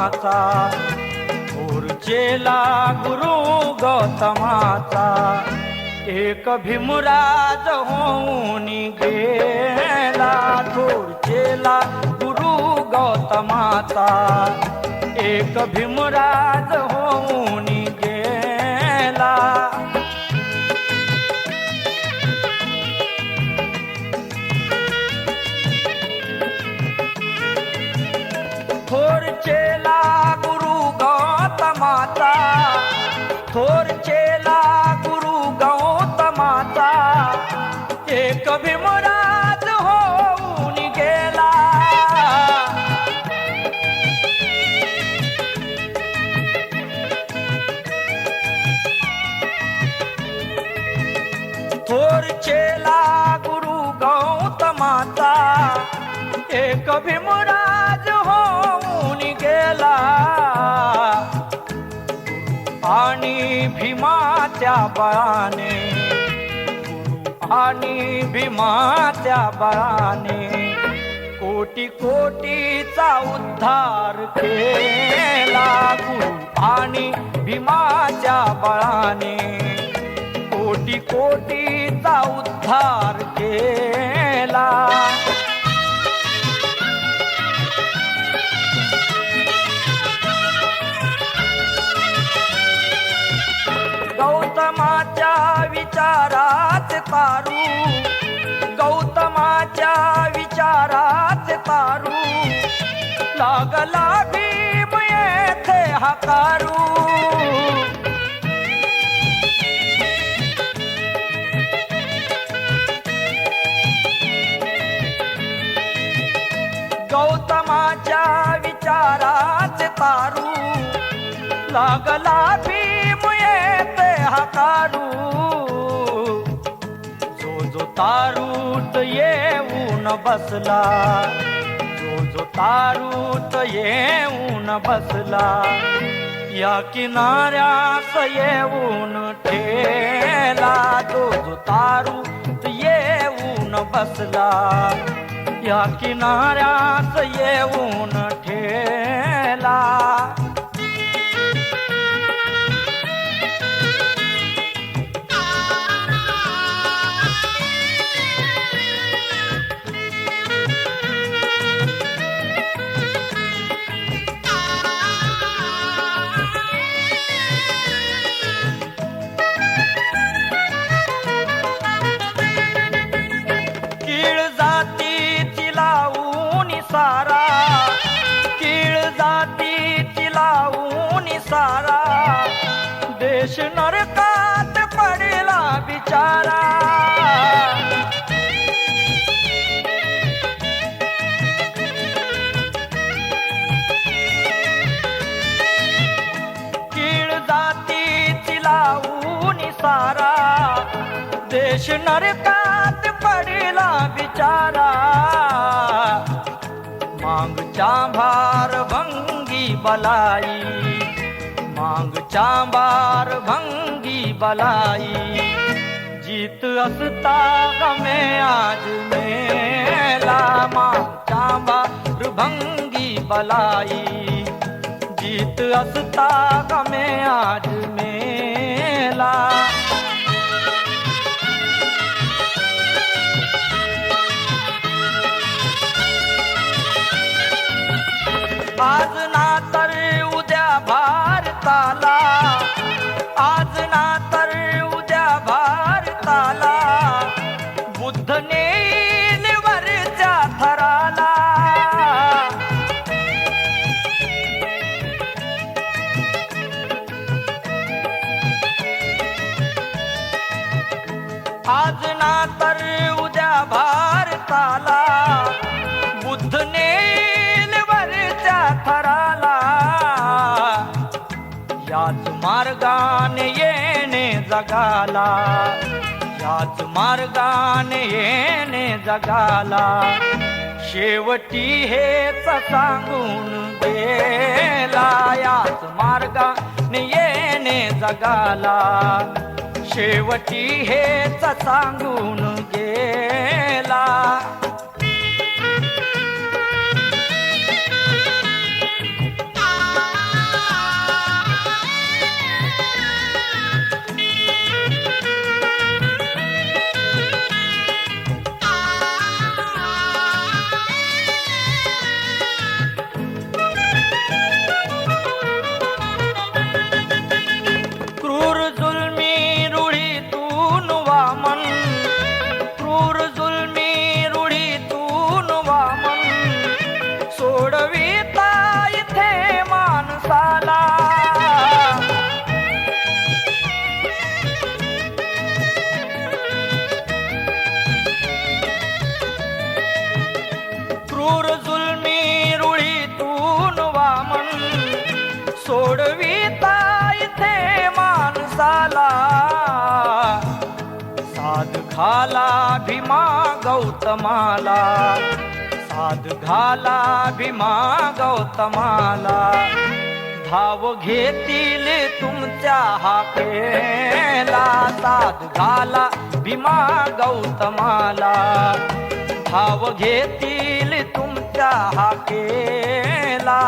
गौतमाचा थोर चेला गुरु गौतमाचा एक भीमराज होऊन गेला थोर चेला गुरु गौतमाचा एक भीमराज होऊन गेला। थोर चेला गुरु गौतमाचा थोर चेला गुरु गौतमाचा एक भीमराज होऊन गेला। थोर चेला गुरु गौतमाचा एक भीमराज होऊन गेला। आणि भीमाच्या बळाने आणि भीमाच्या बळाने कोटी कोटीचा उद्धार केला गुरु आणि भीमाच्या बळाने कोटी कोटीचा उद्धार केला। गौतमाच्या विचारात तारू गौतमाच्या विचारात तारू लागला भीम येथे हाकारू। गौतमाच्या विचारात तारू लागला भीम येथे हाकारू। जो तारूत येऊन बसला जो तारूत येऊन बसला या किनाऱ्यास येऊन ठेला जो तारूत येऊन बसला या किनाऱ्यास येऊन ठेला। सारा कीळ जातीची लावून सारा देश नरकात पडला बिचारा। कीळ जातीची लावून सारा देश नरकात पडला बिचारा। मांग चांभार भंगी बलाई मांग चांभार भंगी बलाई जीत असता गमे आज मेला। मांग चांभार भंगी बलाई जीत असता गमे आज मेला। आज ना तर उद्या भारताला आज ना तर उद्या भारताला बुद्ध नेईल वरच्या थराला। आज ना तर उद्या भारताला बुद्ध नेईल वरच्या थराला। याच मार्गाने येणे जगाला याच मार्गाने येणे जगाला शेवटी हेच सांगून गेला। याच मार्गाने येणे जगाला शेवटी हेच सांगून गेला। सोडविता इथे माणसाला साध घाला भीमा गौतमाला साध घाला भीमा गौतमाला धाव घेतील तुमच्या हाकेला साध घाला भीमा गौतमाला धाव घेतील तुमच्या हाकेला